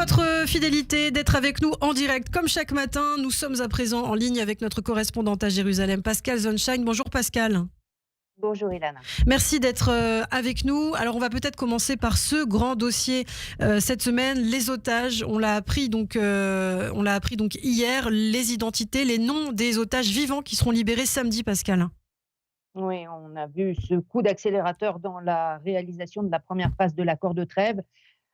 votre fidélité, d'être avec nous en direct comme chaque matin. Nous sommes à présent en ligne avec notre correspondante à Jérusalem, Pascal Zonshine. Bonjour Pascal. Bonjour Ilana. Merci d'être avec nous. Alors on va peut-être commencer par ce grand dossier cette semaine, les otages. On l'a appris donc hier, les identités, les noms des otages vivants qui seront libérés samedi, Pascal. Oui, on a vu ce coup d'accélérateur dans la réalisation de la première phase de l'accord de trêve.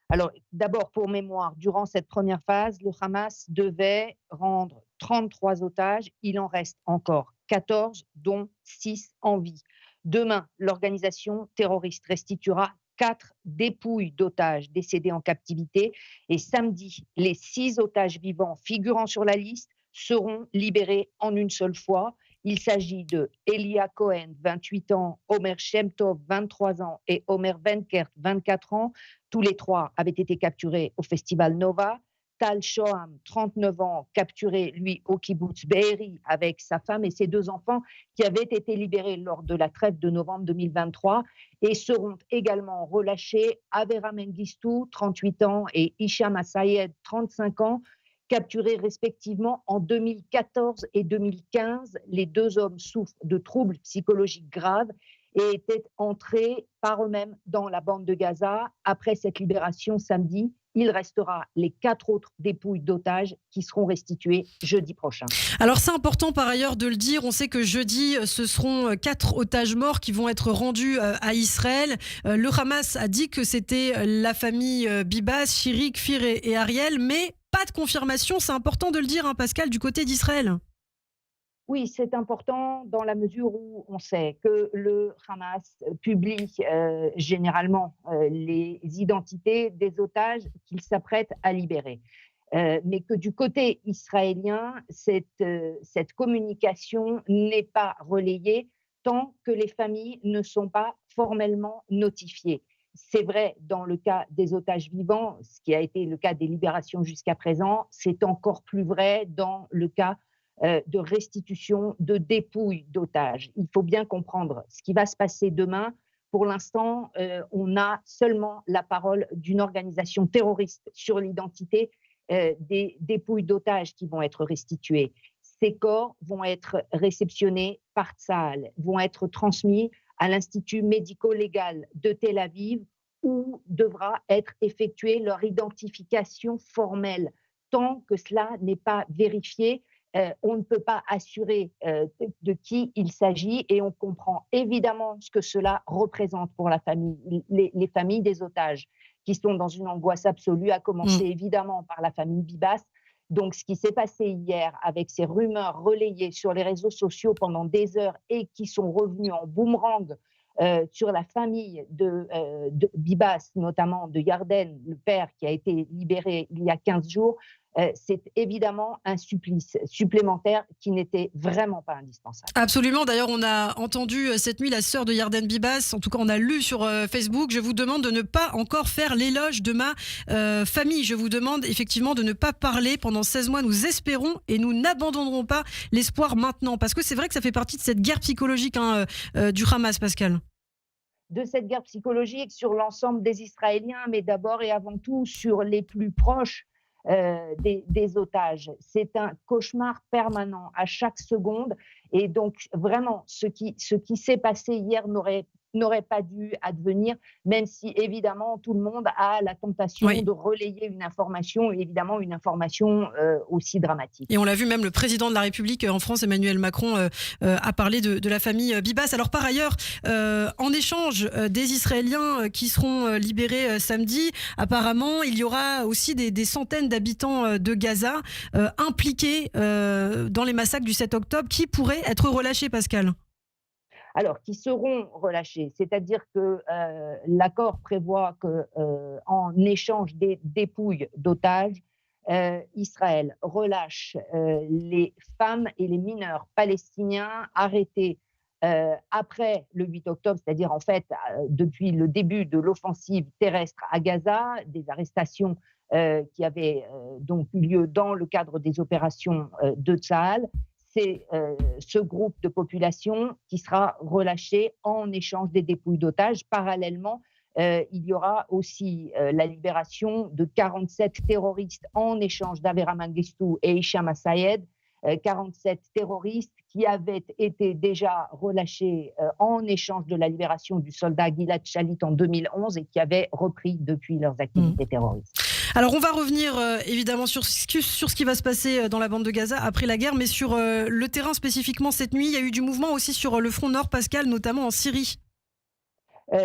Alors, d'abord, pour mémoire, durant cette première phase, le Hamas devait rendre 33 otages. Il en reste encore 14, dont 6 en vie. Demain, l'organisation terroriste restituera 4 dépouilles d'otages décédés en captivité. Et samedi, les 6 otages vivants figurant sur la liste seront libérés en une seule fois. Il s'agit de Elia Cohen, 28 ans, Omer Shemtov, 23 ans, et Omer Venkert, 24 ans. Tous les trois avaient été capturés au festival Nova. Tal Shoham, 39 ans, capturé, lui, au kibbutz Be'eri avec sa femme et ses 2 enfants qui avaient été libérés lors de la trêve de novembre 2023 et seront également relâchés Avera Mengistu, 38 ans, et Hicham Assayed, 35 ans, capturés respectivement en 2014 et 2015. Les 2 hommes souffrent de troubles psychologiques graves et étaient entrés par eux-mêmes dans la bande de Gaza. Après cette libération samedi, il restera les 4 autres dépouilles d'otages qui seront restituées jeudi prochain. Alors c'est important par ailleurs de le dire, on sait que jeudi ce seront 4 otages morts qui vont être rendus à Israël. Le Hamas a dit que c'était la famille Bibas, Shirik, Fir et Ariel, mais pas de confirmation, c'est important de le dire, hein, Pascal, du côté d'Israël. Oui, c'est important dans la mesure où on sait que le Hamas publie généralement les identités des otages qu'il s'apprête à libérer. Mais que du côté israélien, cette communication n'est pas relayée tant que les familles ne sont pas formellement notifiées. C'est vrai dans le cas des otages vivants, ce qui a été le cas des libérations jusqu'à présent, c'est encore plus vrai dans le cas de restitution de dépouilles d'otages. Il faut bien comprendre ce qui va se passer demain. Pour l'instant, on a seulement la parole d'une organisation terroriste sur l'identité des dépouilles d'otages qui vont être restituées. Ces corps vont être réceptionnés par Tsahal, vont être transmis à l'Institut médico-légal de Tel Aviv où devra être effectuée leur identification formelle. Tant que cela n'est pas vérifié, on ne peut pas assurer de qui il s'agit et on comprend évidemment ce que cela représente pour la famille, les familles des otages qui sont dans une angoisse absolue, à commencer évidemment par la famille Bibas. Donc, ce qui s'est passé hier avec ces rumeurs relayées sur les réseaux sociaux pendant des heures et qui sont revenues en boomerang sur la famille de Bibas, notamment de Yarden, le père qui a été libéré il y a 15 jours, c'est évidemment un supplice supplémentaire qui n'était vraiment pas indispensable. Absolument. D'ailleurs, on a entendu cette nuit la sœur de Yarden Bibas. En tout cas, on a lu sur Facebook. Je vous demande de ne pas encore faire l'éloge de ma famille. Je vous demande effectivement de ne pas parler pendant 16 mois. Nous espérons et nous n'abandonnerons pas l'espoir maintenant. Parce que c'est vrai que ça fait partie de cette guerre psychologique du Hamas, Pascal. De cette guerre psychologique sur l'ensemble des Israéliens, mais d'abord et avant tout sur les plus proches des otages. C'est un cauchemar permanent à chaque seconde. Et donc, vraiment, ce qui s'est passé hier n'aurait pas dû advenir, même si, évidemment, tout le monde a la tentation Oui. de relayer une information, et évidemment, une information aussi dramatique. Et on l'a vu, même le président de la République en France, Emmanuel Macron, a parlé de la famille Bibas. Alors par ailleurs, en échange des Israéliens qui seront libérés samedi, apparemment, il y aura aussi des centaines d'habitants de Gaza impliqués dans les massacres du 7 octobre qui pourraient être relâchés, Pascal. Alors, qui seront relâchés, c'est-à-dire que l'accord prévoit qu'en échange des dépouilles d'otages, Israël relâche les femmes et les mineurs palestiniens arrêtés après le 8 octobre, c'est-à-dire en fait depuis le début de l'offensive terrestre à Gaza, des arrestations qui avaient donc eu lieu dans le cadre des opérations de Tsahal. C'est ce groupe de population qui sera relâché en échange des dépouilles d'otages. Parallèlement, il y aura aussi la libération de 47 terroristes en échange d'Avera Mengistu et Hicham Assayed, 47 terroristes qui avaient été déjà relâchés en échange de la libération du soldat Gilad Shalit en 2011 et qui avaient repris depuis leurs activités terroristes. Alors on va revenir évidemment sur ce qui va se passer dans la bande de Gaza après la guerre, mais sur le terrain spécifiquement cette nuit, il y a eu du mouvement aussi sur le front nord, Pascal, notamment en Syrie.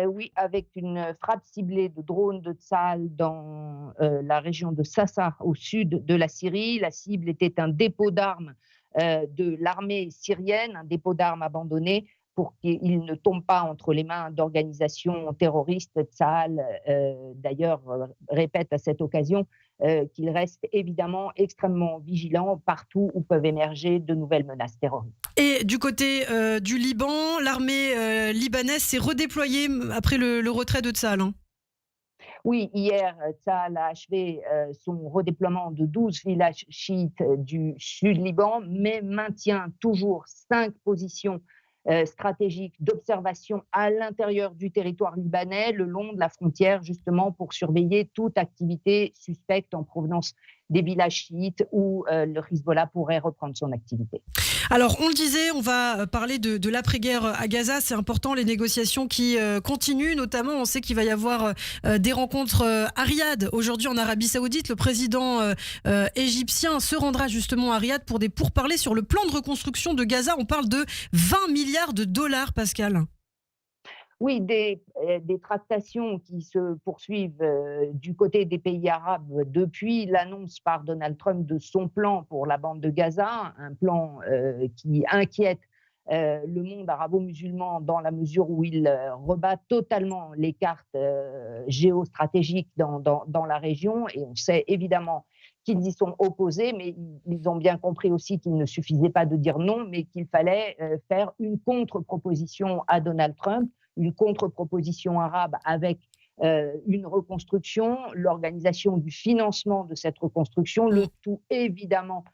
Oui, avec une frappe ciblée de drones de Tsahal dans la région de Sassa, au sud de la Syrie. La cible était un dépôt d'armes de l'armée syrienne, un dépôt d'armes abandonné pour qu'il ne tombe pas entre les mains d'organisations terroristes. Tsahal, d'ailleurs, répète à cette occasion qu'il reste évidemment extrêmement vigilant partout où peuvent émerger de nouvelles menaces terroristes. Et du côté du Liban, l'armée libanaise s'est redéployée après le retrait de Tsahal. Oui, hier, Tsahal a achevé son redéploiement de 12 villages chiites du sud Liban, mais maintient toujours 5 positions stratégiques d'observation à l'intérieur du territoire libanais, le long de la frontière, justement pour surveiller toute activité suspecte en provenance des villages chiites où le Hezbollah pourrait reprendre son activité. Alors, on le disait, on va parler de l'après-guerre à Gaza. C'est important, les négociations qui continuent. Notamment, on sait qu'il va y avoir des rencontres à Riyad. Aujourd'hui, en Arabie Saoudite, le président égyptien se rendra justement à Riyad pour des pourparlers sur le plan de reconstruction de Gaza. On parle de 20 milliards de dollars, Pascal. Oui, des tractations qui se poursuivent du côté des pays arabes depuis l'annonce par Donald Trump de son plan pour la bande de Gaza, un plan qui inquiète le monde arabo-musulman dans la mesure où il rebat totalement les cartes géostratégiques dans la région. Et on sait évidemment qu'ils y sont opposés, mais ils ont bien compris aussi qu'il ne suffisait pas de dire non, mais qu'il fallait faire une contre-proposition à Donald Trump, une contre-proposition arabe avec une reconstruction, l'organisation du financement de cette reconstruction, le tout évidemment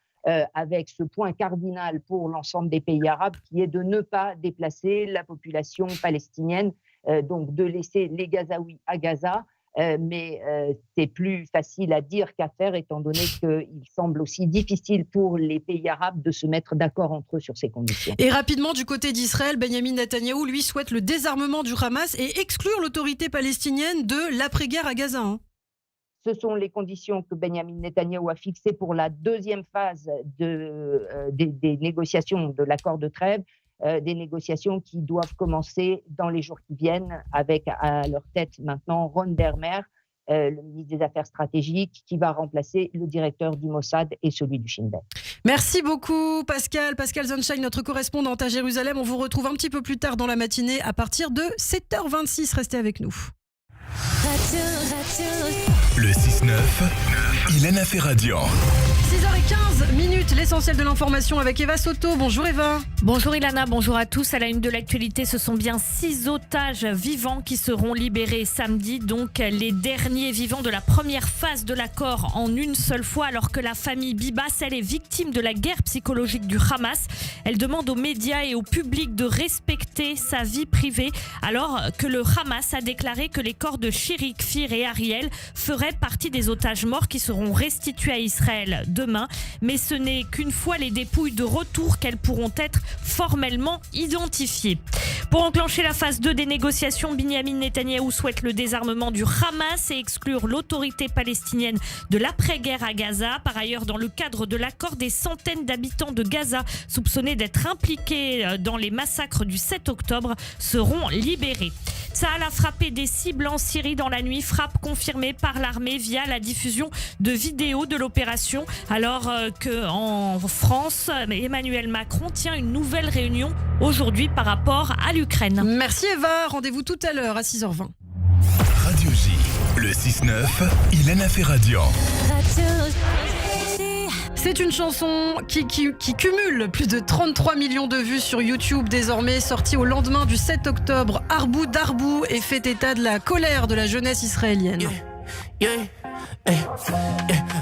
avec ce point cardinal pour l'ensemble des pays arabes qui est de ne pas déplacer la population palestinienne, donc de laisser les Gazaouis à Gaza. Mais c'est plus facile à dire qu'à faire, étant donné qu'il semble aussi difficile pour les pays arabes de se mettre d'accord entre eux sur ces conditions. Et rapidement, du côté d'Israël, Benyamin Netanyahou, lui, souhaite le désarmement du Hamas et exclure l'autorité palestinienne de l'après-guerre à Gaza. Ce sont les conditions que Benyamin Netanyahou a fixées pour la deuxième phase des négociations de l'accord de trêve. Des négociations qui doivent commencer dans les jours qui viennent avec à leur tête maintenant Ron Dermer, le ministre des Affaires stratégiques, qui va remplacer le directeur du Mossad et celui du Shin Bet. Merci beaucoup Pascal. Pascal Zonshine, notre correspondante à Jérusalem. On vous retrouve un petit peu plus tard dans la matinée à partir de 7h26. Restez avec nous. Le 6-9, Ilana Ferradian. 6h15, l'essentiel de l'information avec Eva Soto. Bonjour Eva. Bonjour Ilana, bonjour à tous. À la une de l'actualité, ce sont bien 6 otages vivants qui seront libérés samedi. Donc les derniers vivants de la première phase de l'accord en une seule fois, alors que la famille Bibas, elle est victime de la guerre psychologique du Hamas. Elle demande aux médias et au public de respecter sa vie privée, alors que le Hamas a déclaré que les corps de Shirik, Fir et Ariel feraient partie des otages morts qui seront restitués à Israël demain. Mais ce n'est qu'une fois les dépouilles de retour qu'elles pourront être formellement identifiées. Pour enclencher la phase 2 des négociations, Benyamin Netanyahou souhaite le désarmement du Hamas et exclure l'autorité palestinienne de l'après-guerre à Gaza. Par ailleurs, dans le cadre de l'accord, des centaines d'habitants de Gaza soupçonnés d'être impliqués dans les massacres du 7 octobre seront libérés. Tsahal a frappé des cibles en Syrie dans la nuit, frappe confirmée par l'armée via la diffusion de vidéos de l'opération, alors qu'en France, Emmanuel Macron tient une nouvelle réunion aujourd'hui par rapport à l'Ukraine. Merci Eva, rendez-vous tout à l'heure à 6h20. Radio J, le 6-9, Ilana Ferradian. C'est une chanson qui cumule plus de 33 millions de vues sur YouTube désormais, sortie au lendemain du 7 octobre. Arbou Darbou et fait état de la colère de la jeunesse israélienne.